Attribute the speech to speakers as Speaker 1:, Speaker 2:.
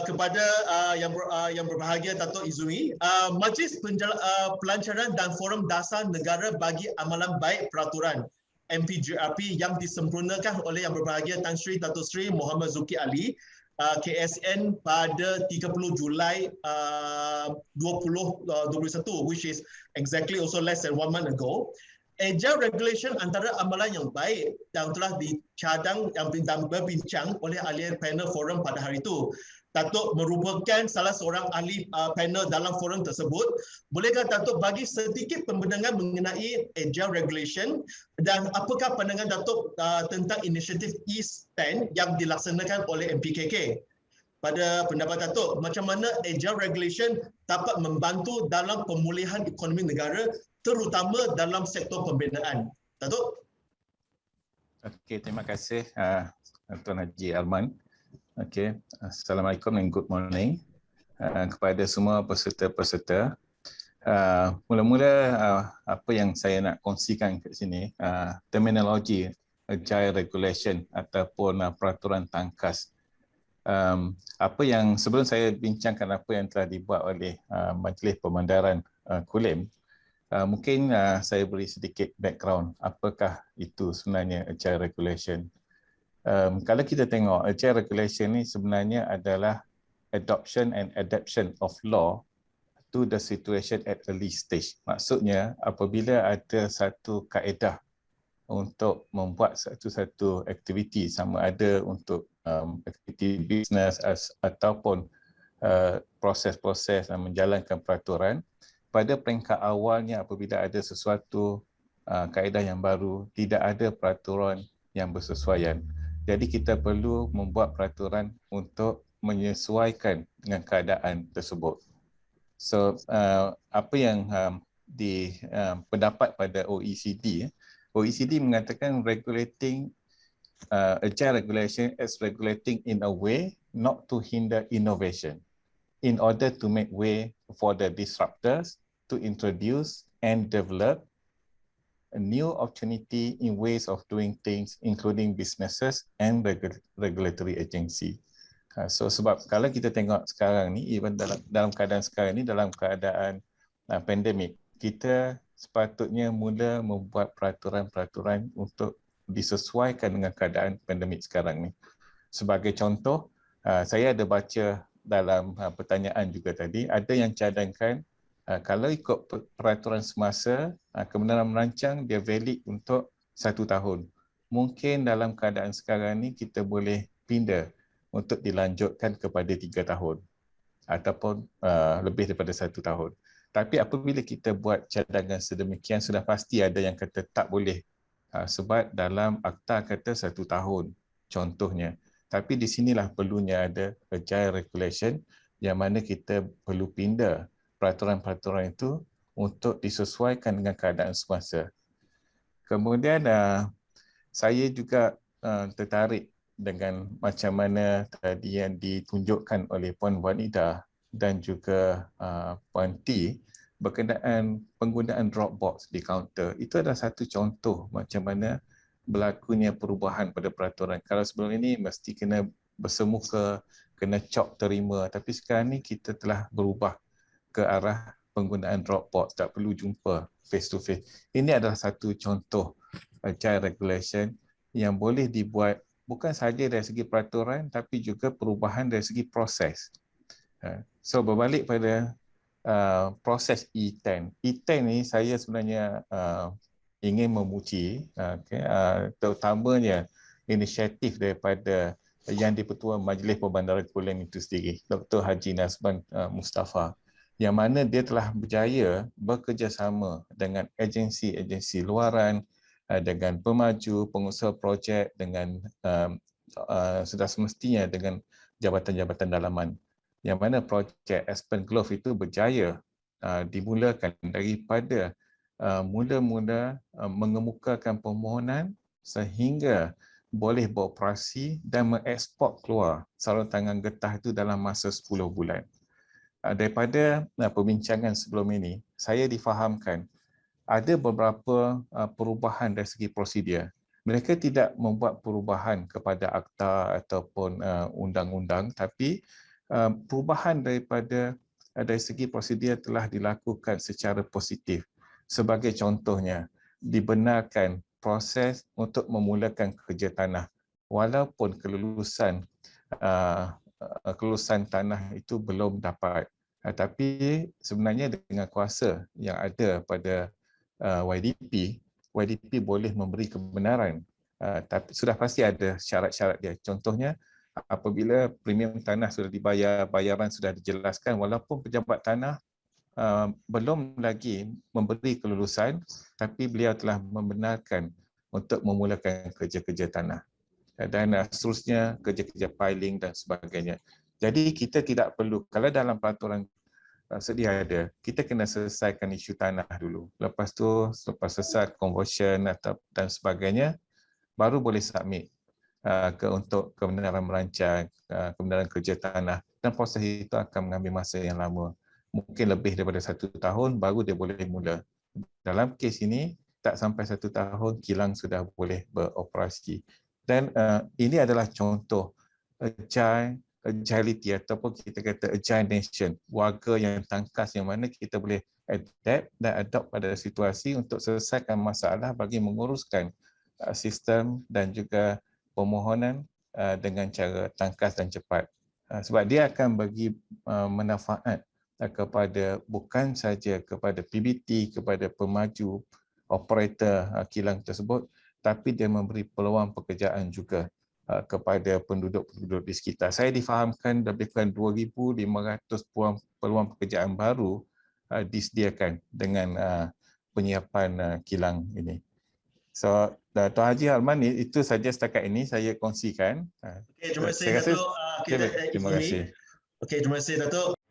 Speaker 1: kepada yang berbahagia Dato' Izumi, Majlis Pelancaran dan Forum Dasar Negara bagi Amalan Baik Peraturan MPGRP yang disempurnakan oleh yang berbahagia Tan Sri Dato' Sri Muhammad Zulkifli Ali KSN pada 30 Julai 2021, which is exactly also less than 1 month ago. Agile regulation antara amalan yang baik yang telah dicadang dan berbincang oleh ahli panel forum pada hari itu. Datuk merupakan salah seorang ahli panel dalam forum tersebut. Bolehkah Datuk bagi sedikit pembenangan mengenai agile regulation dan apakah pandangan Datuk tentang inisiatif E10 yang dilaksanakan oleh MPKK? Pada pendapat Datuk, macam mana agile regulation dapat membantu dalam pemulihan ekonomi negara terutama dalam sektor pembinaan? Datuk?
Speaker 2: Okey, terima kasih Tuan Haji Arman. Okey, Assalamualaikum dan good morning kepada semua peserta-peserta. Mula-mula apa yang saya nak kongsikan kat sini, terminologi agile regulation ataupun peraturan tangkas. Apa yang sebelum saya bincangkan apa yang telah dibuat oleh Majlis Pemandaran Kulim, mungkin saya beri sedikit background apakah itu sebenarnya agile regulation. Kalau kita tengok agile regulation ni sebenarnya adalah adoption and adaptation of law to the situation at early stage. Maksudnya apabila ada satu kaedah untuk membuat satu aktiviti, sama ada untuk aktiviti bisnes ataupun proses-proses menjalankan peraturan, pada peringkat awalnya apabila ada sesuatu kaedah yang baru, tidak ada peraturan yang bersesuaian. Jadi kita perlu membuat peraturan untuk menyesuaikan dengan keadaan tersebut. So apa yang pendapat pada OECD, OECD mengatakan regulating agile regulation as regulating in a way not to hinder innovation in order to make way for the disruptors to introduce and develop a new opportunity in ways of doing things, including businesses and regulatory agency. So sebab kalau kita tengok sekarang ni, even dalam keadaan sekarang ni, dalam keadaan pandemik, kita sepatutnya mula membuat peraturan-peraturan untuk disesuaikan dengan keadaan pandemik sekarang ni. Sebagai contoh, saya ada baca dalam pertanyaan juga tadi, ada yang cadangkan kalau ikut peraturan semasa, kebenaran merancang dia valid untuk 1 tahun. Mungkin dalam keadaan sekarang ni kita boleh pindah untuk dilanjutkan kepada 3 tahun ataupun lebih daripada 1 tahun. Tapi apabila kita buat cadangan sedemikian, sudah pasti ada yang kata tak boleh sebab dalam akta kata 1 tahun contohnya. Tapi di sinilah perlunya ada agile regulation yang mana kita perlu pindah peraturan-peraturan itu untuk disesuaikan dengan keadaan semasa. Kemudian saya juga tertarik dengan macam mana tadi yang ditunjukkan oleh Puan Wanida dan juga Puan T berkenaan penggunaan Dropbox di kaunter. Itu adalah satu contoh macam mana berlakunya perubahan pada peraturan. Kalau sebelum ini mesti kena bersemuka, kena cop terima, tapi sekarang ni kita telah berubah ke arah penggunaan Dropbox, tak perlu jumpa face to face. Ini adalah satu contoh agile regulation yang boleh dibuat bukan sahaja dari segi peraturan tapi juga perubahan dari segi proses. So berbalik pada proses E10. E10 ni saya sebenarnya ingin memuji terutamanya inisiatif daripada yang di-Pertua Majlis Pemandaran Kulim itu sendiri, Dr. Haji Nazban Mustafa, yang mana dia telah berjaya bekerjasama dengan agensi-agensi luaran, dengan pemaju, pengusaha projek, dengan sudah semestinya dengan jabatan-jabatan dalaman. Yang mana projek Aspen Glove itu berjaya dimulakan daripada mula-mula mengemukakan permohonan sehingga boleh beroperasi dan mengeksport keluar sarung tangan getah itu dalam masa 10 bulan. Daripada perbincangan sebelum ini, saya difahamkan ada beberapa perubahan dari segi prosedur. Mereka tidak membuat perubahan kepada akta ataupun undang-undang, tapi perubahan dari segi prosedur telah dilakukan secara positif. Sebagai contohnya, dibenarkan proses untuk memulakan kerja tanah walaupun kelulusan tanah itu belum dapat. Tapi sebenarnya dengan kuasa yang ada pada YDP boleh memberi kebenaran. Tapi sudah pasti ada syarat-syarat dia. Contohnya, apabila premium tanah sudah dibayar, bayaran sudah dijelaskan, walaupun pejabat tanah belum lagi memberi kelulusan, tapi beliau telah membenarkan untuk memulakan kerja-kerja tanah. Dan seterusnya kerja-kerja piling dan sebagainya. Jadi kita tidak perlu, kalau dalam peraturan sedia ada, kita kena selesaikan isu tanah dulu. Lepas tu, selepas selesai conversion dan sebagainya, baru boleh submit untuk kebenaran merancang, kebenaran kerja tanah. Dan proses itu akan mengambil masa yang lama. Mungkin lebih daripada 1 tahun, baru dia boleh mula. Dalam kes ini, tak sampai 1 tahun, kilang sudah boleh beroperasi. Dan ini adalah contoh agility ataupun kita kata agile nation, warga yang tangkas yang mana kita boleh adapt dan adopt pada situasi untuk selesaikan masalah bagi menguruskan sistem dan juga permohonan dengan cara tangkas dan cepat. Sebab dia akan bagi manfaat kepada bukan saja kepada PBT, kepada pemaju operator kilang tersebut, tapi dia memberi peluang pekerjaan juga kepada penduduk-penduduk di sekitar. Saya difahamkan lebih kurang 2,500 peluang pekerjaan baru disediakan dengan penyiapan kilang ini. So, Tuan Haji Arman, itu saja setakat ini saya kongsikan.
Speaker 1: Okey, terima kasih Datuk.
Speaker 2: Terima kasih.
Speaker 1: Okey, terima kasih Datuk.